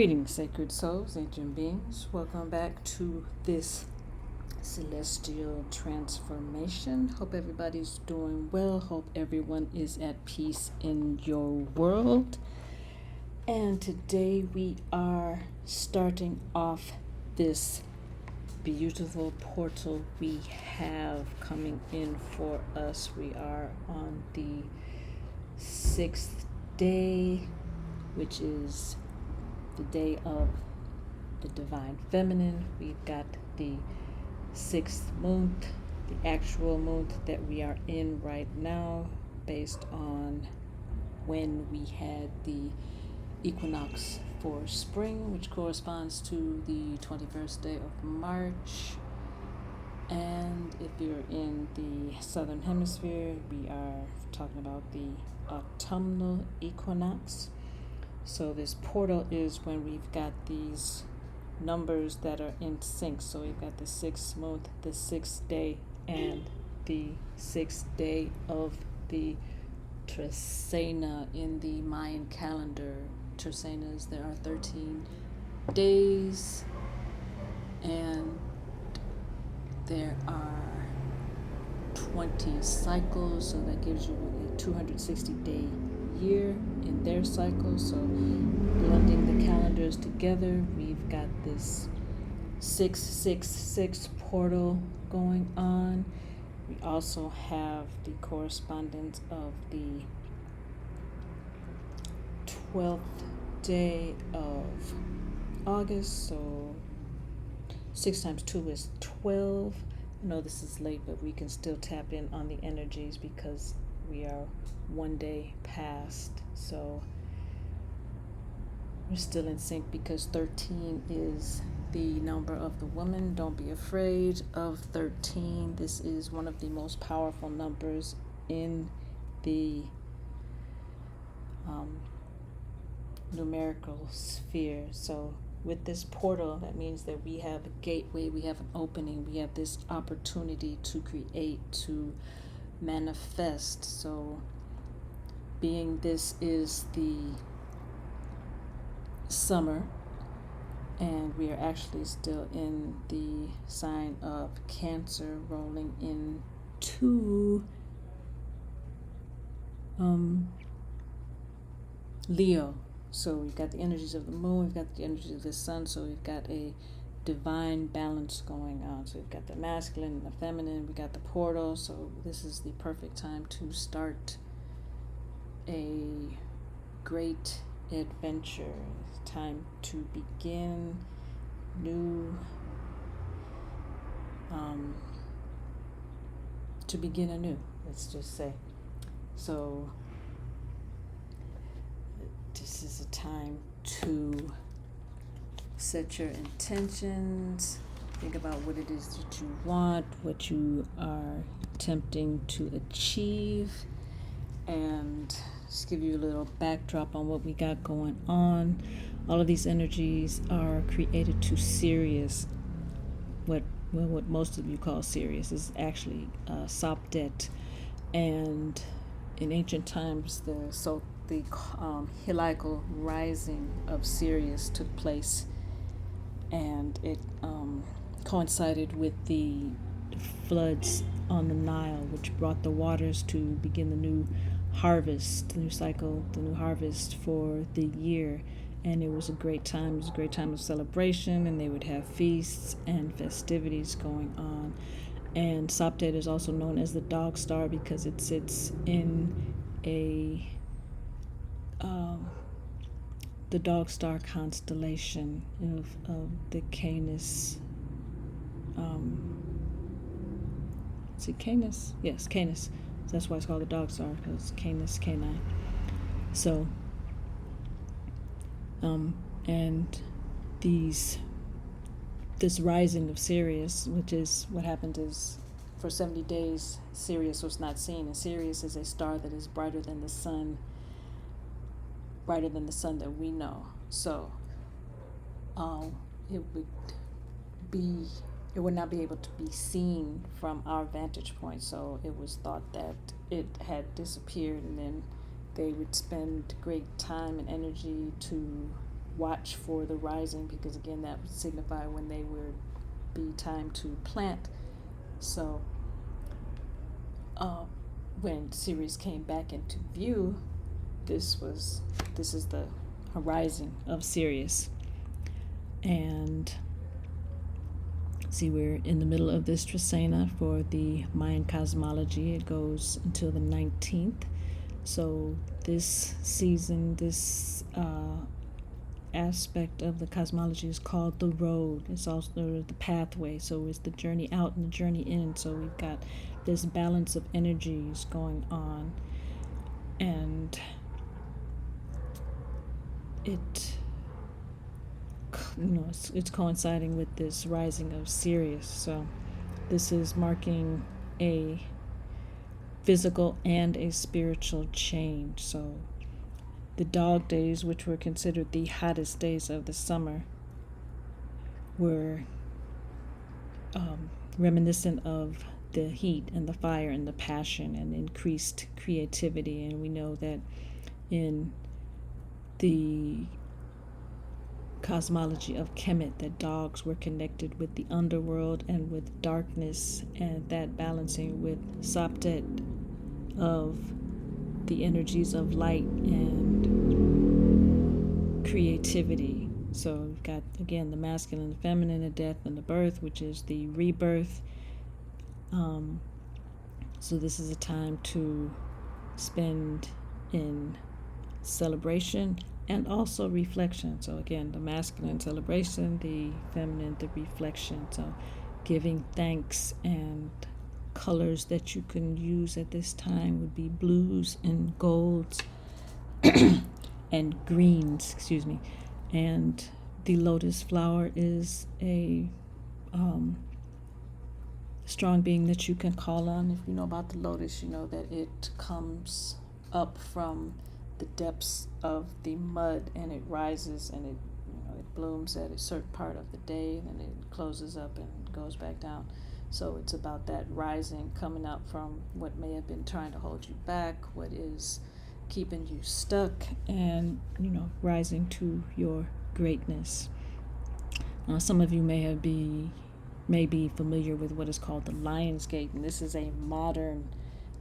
Greetings, sacred souls, ancient beings. Welcome back to this celestial transformation. Hope everybody's doing well. Hope everyone is at peace in your world. And today we are starting off this beautiful portal we have coming in for us. We are on the 6th day, which is the day of the divine feminine. We've got the 6th month, the actual month that we are in right now, based on when we had the equinox for spring, which corresponds to the 21st day of March. And if you're in the southern hemisphere, we are talking about the autumnal equinox. So this portal is when we've got these numbers that are in sync. So we've got the 6th month, the 6th day, and the 6th day of the Trecena in the Mayan calendar. Trecenas, there are 13 days, and there are 20 cycles, so that gives you a 260-day year in their cycle. So blending the calendars together, we've got this 666 portal going on. We also have the correspondence of the 12th day of August. So 6 times 2 is 12. I know this is late, but we can still tap in on the energies because we are one day past. So we're still in sync because 13 is the number of the woman. Don't be afraid of 13. This is one of the most powerful numbers in the numerical sphere. So with this portal, that means that we have a gateway, we have an opening, we have this opportunity to create, to manifest. So being this is the summer, and we are actually still in the sign of Cancer, rolling into Leo. So we've got the energies of the moon, we've got the energies of the sun, so we've got a divine balance going on. So we've got the masculine and the feminine, we got the portal. So this is the perfect time to start a great adventure. It's time to begin new, to begin anew, let's just say. So this is a time to set your intentions, think about what it is that you want, what you are attempting to achieve, and just give you a little backdrop on what we got going on. All of these energies are created to Sirius. What most of you call Sirius is actually Sopdet, and in ancient times the heliacal rising of Sirius took place, and it coincided with the floods on the Nile, which brought the waters to begin the new harvest, the new cycle, the new harvest for the year. And it was a great time. It was a great time of celebration, and they would have feasts and festivities going on. And Sopdet is also known as the dog star because it sits in the dog star constellation of the Canis. Is it Canis? Yes, Canis. So that's why it's called the dog star, because it's Canis Canine. So, and this rising of Sirius, which is what happened is, for 70 days Sirius was not seen, and Sirius is a star that is brighter than the sun that we know. So it would not be able to be seen from our vantage point. So it was thought that it had disappeared, and then they would spend great time and energy to watch for the rising, because again that would signify when they would be time to plant. So when Sirius came back into view, this is the horizon of Sirius. And see, we're in the middle of this Trisana for the Mayan cosmology. It goes until the 19th. So this season, this aspect of the cosmology is called the road. It's also the pathway. So it's the journey out and the journey in. So we've got this balance of energies going on. And it's coinciding with this rising of Sirius. So this is marking a physical and a spiritual change. So the dog days, which were considered the hottest days of the summer, were reminiscent of the heat and the fire and the passion and increased creativity. And we know that in the cosmology of Kemet, that dogs were connected with the underworld and with darkness, and that balancing with Saptet of the energies of light and creativity. So we've got, again, the masculine, the feminine, the death, and the birth, which is the rebirth. So this is a time to spend in celebration and also reflection. So again, the masculine celebration, the feminine, the reflection. So giving thanks, and colors that you can use at this time would be blues and golds and greens, and the lotus flower is a strong being that you can call on. If you know about the lotus, you know that it comes up from the depths of the mud, and it rises, and it blooms at a certain part of the day, and then it closes up and goes back down. So it's about that rising, coming up from what may have been trying to hold you back, what is keeping you stuck, and rising to your greatness. Some of you may be familiar with what is called the Lion's Gate, and this is a modern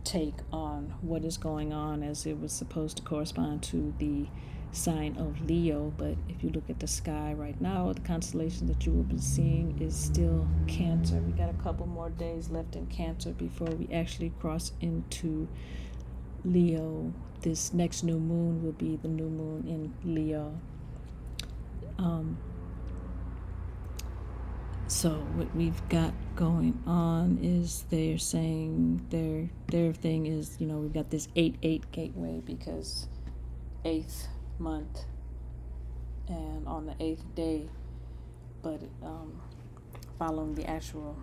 take on what is going on, as it was supposed to correspond to the sign of Leo. But if you look at the sky right now, the constellation that you will be seeing is still Cancer. We got a couple more days left in Cancer before we actually cross into Leo. This next new moon will be the new moon in Leo. So what we've got going on is they're saying their thing is, we've got this 8-8 gateway, because 8th month and on the 8th day, but following the actual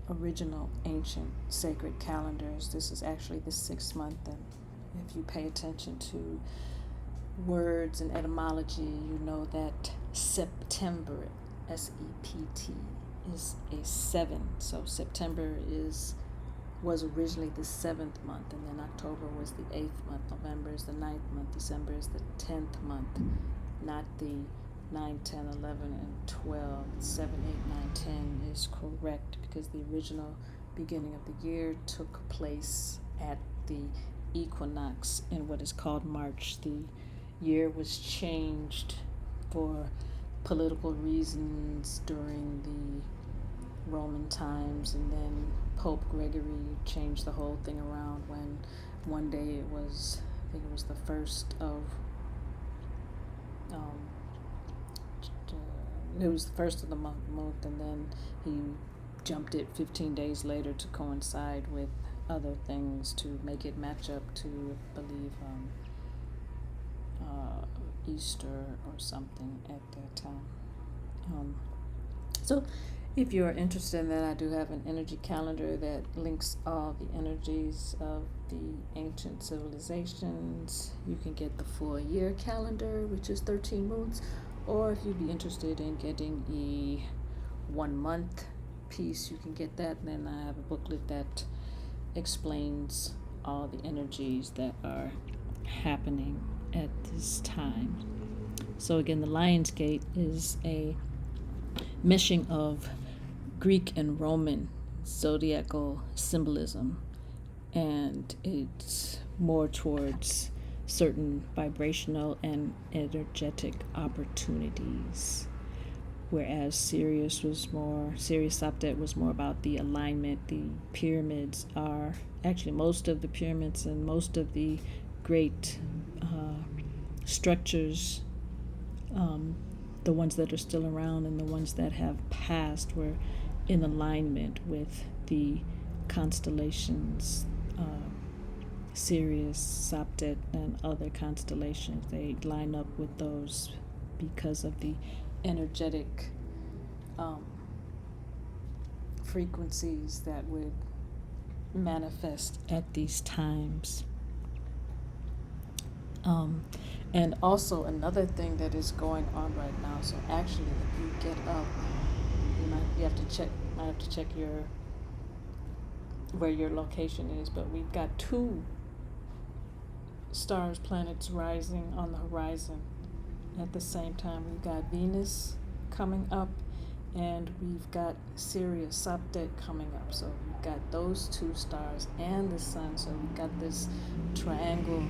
original ancient sacred calendars, this is actually the 6th month. And if you pay attention to words and etymology, you know that September, SEPT, is a 7. So September was originally the 7th month, and then October was the 8th month, November is the 9th month, December is the 10th month, not the 9, 10, 11, and 12. 7, 8, 9, 10 is correct, because the original beginning of the year took place at the equinox in what is called March. The year was changed for political reasons during the Roman times, and then Pope Gregory changed the whole thing around when one day it was the first of the month, and then he jumped it 15 days later to coincide with other things to make it match up to, I believe, Easter or something at that time. So if you're interested in that, I do have an energy calendar that links all the energies of the ancient civilizations. You can get the full year calendar, which is 13 moons, or if you'd be interested in getting a 1 month piece, you can get that. And then I have a booklet that explains all the energies that are happening at this time. So again, the Lion's Gate is a meshing of Greek and Roman zodiacal symbolism, and it's more towards certain vibrational and energetic opportunities. Whereas Sirius Saptet was more about the alignment. The pyramids are actually most of the pyramids and most of the great structures, the ones that are still around and the ones that have passed, were in alignment with the constellations, Sirius, Saptet, and other constellations. They line up with those because of the energetic frequencies that would manifest at these times. And also another thing that is going on right now. So actually, if you get up, you have to check your where your location is. But we've got 2 stars, planets rising on the horizon at the same time. We've got Venus coming up, and we've got Sirius Saptet coming up. So we've got those 2 stars and the sun. So we've got this triangle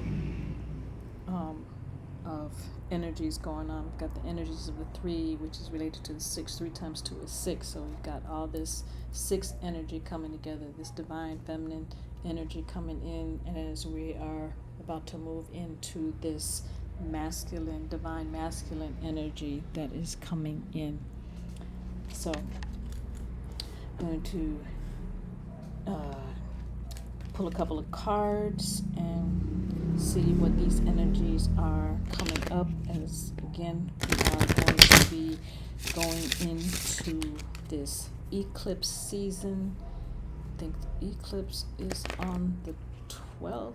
of energies going on. We've got the energies of the 3, which is related to the 6. 3 times 2 is 6. So we've got all this 6 energy coming together, this divine feminine energy coming in as we are about to move into this divine masculine energy that is coming in. So I'm going to pull a couple of cards and see what these energies are coming up, as again we are going to be going into this eclipse season. I think the eclipse is on the 12th.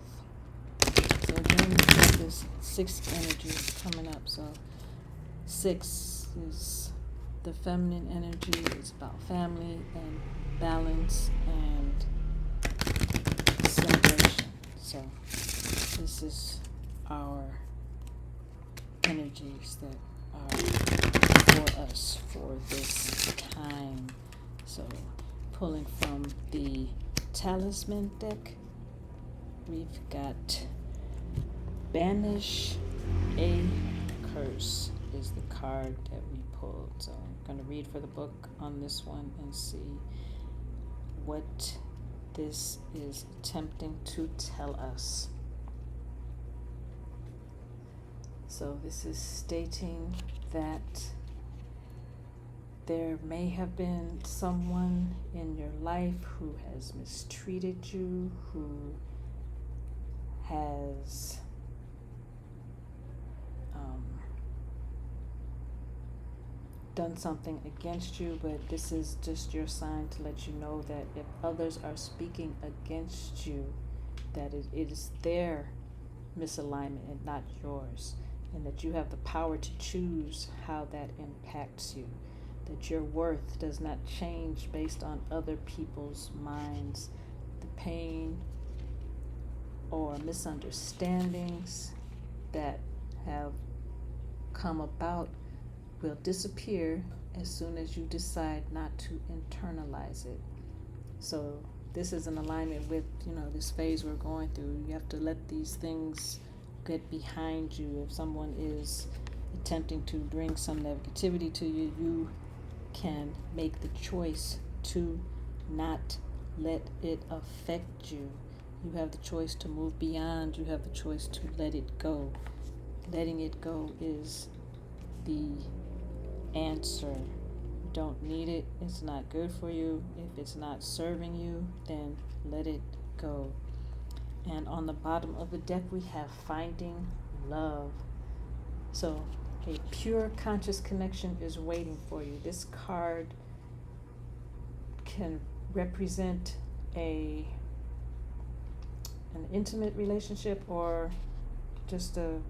So again, we have this 6 energy coming up. So 6 is the feminine energy. It's about family and balance and celebration. So this is our energies that are for us for this time. So pulling from the Talisman deck, we've got Banish a Curse is the card that we pulled. So I'm going to read for the book on this one and see what this is attempting to tell us. So this is stating that there may have been someone in your life who has mistreated you, who has done something against you, but this is just your sign to let you know that if others are speaking against you, that it is their misalignment and not yours, and that you have the power to choose how that impacts you, that your worth does not change based on other people's minds. The pain or misunderstandings that have come about will disappear as soon as you decide not to internalize it. So this is in alignment with, this phase we're going through. You have to let these things get behind you. If someone is attempting to bring some negativity to you, you can make the choice to not let it affect you. You have the choice to move beyond. You have the choice to let it go. Letting it go is the answer. You don't need it. It's not good for you. If it's not serving you, then let it go. And on the bottom of the deck, we have Finding Love. So a pure conscious connection is waiting for you. This card can represent an intimate relationship or just a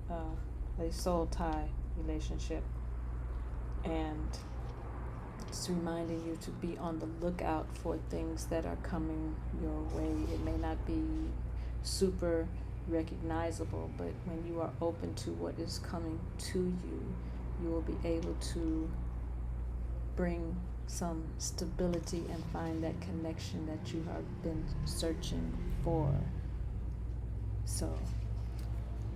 soul tie relationship. And it's reminding you to be on the lookout for things that are coming your way. It may not be super recognizable, but when you are open to what is coming to you, you will be able to bring some stability and find that connection that you have been searching for. So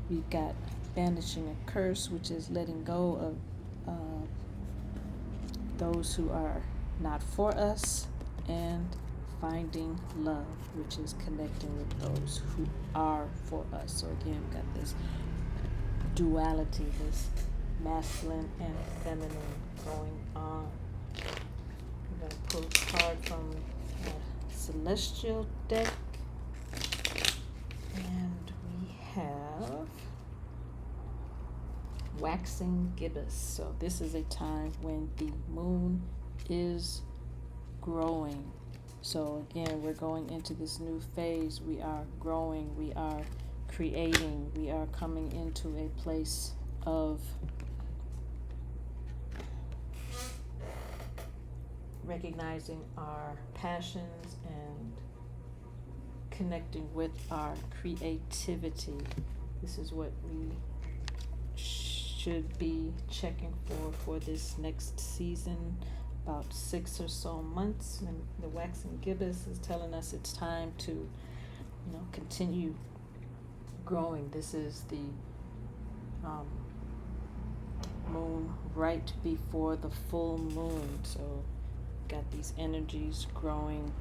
we've got banishing a curse, which is letting go of those who are not for us, and finding love, which is connecting with those who are for us. So again, we've got this duality, this masculine and feminine going on. I'm going to pull a card from the Celestial deck, and we have Waxing Gibbous. So this is a time when the moon is growing. So again, we're going into this new phase. We are growing, we are creating, we are coming into a place of recognizing our passions and connecting with our creativity. This is what we should be checking for this next season, about 6 or so months. And the Waxing Gibbous is telling us it's time to, continue growing. This is the moon right before the full moon. So got these energies growing.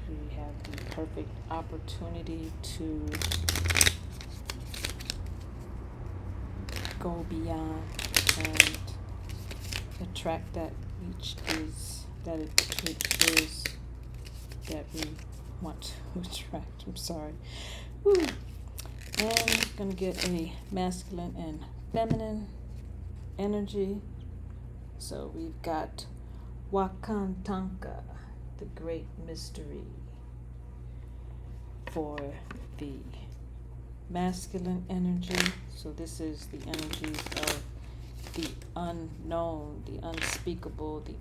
We have the perfect opportunity to go beyond and attract that which is that we want to attract. I'm sorry. Woo. And I'm gonna get a masculine and feminine energy. So we've got Wakantanka, the great mystery, for the masculine energy. So this is the energies of the unknown, the unspeakable, the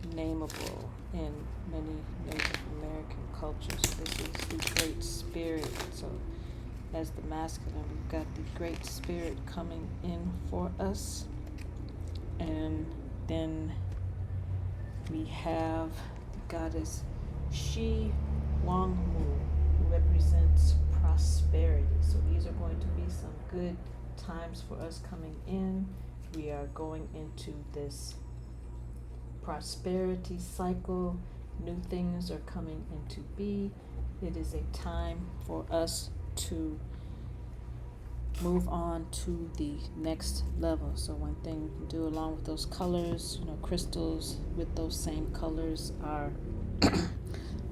unnameable in many Native American cultures. So this is the Great Spirit. So as the masculine, we've got the Great Spirit coming in for us. And then we have the goddess Shi Wangmu, who represents prosperity. So these are going to be some good times for us coming in. We are going into this prosperity cycle. New things are coming into be. It is a time for us to move on to the next level. So one thing we can do along with those colors, crystals with those same colors are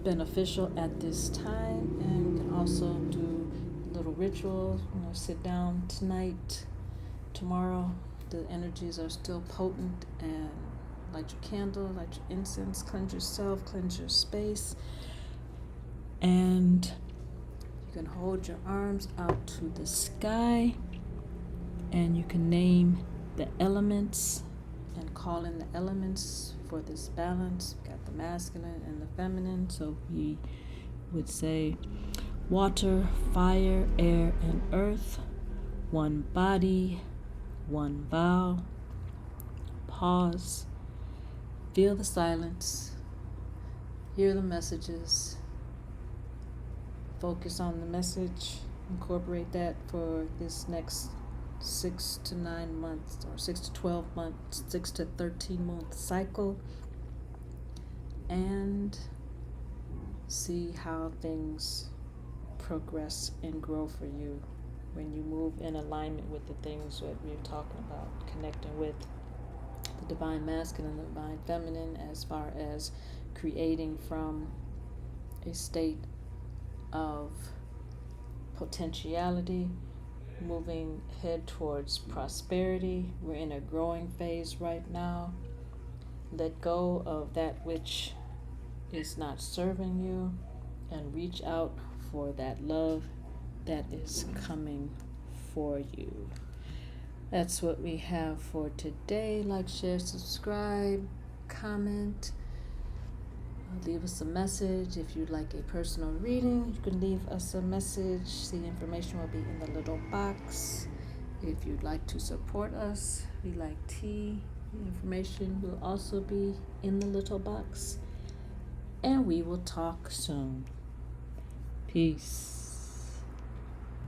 beneficial at this time. And we can also do little rituals, sit down tonight, tomorrow. The energies are still potent, and light your candle, light your incense, cleanse yourself, cleanse your space. And you can hold your arms out to the sky, and you can name the elements and call in the elements for this balance. We've got the masculine and the feminine. So we would say water, fire, air, and earth. One body, one vow. Pause. Feel the silence. Hear the messages. Focus on the message. Incorporate that for this next 6 to 9 months, or 6 to 12 months, 6 to 13 month cycle, and see how things progress and grow for you when you move in alignment with the things that we're talking about, connecting with the divine masculine and the divine feminine, as far as creating from a state of potentiality, moving head towards prosperity. We're in a growing phase right now. Let go of that which is not serving you, and reach out for that love that is coming for you. That's what we have for today. Like, share, subscribe, comment. Leave us a message. If you'd like a personal reading, you can leave us a message. The information will be in the little box. If you'd like to support us, we like tea. The information will also be in the little box. And we will talk soon. Peace.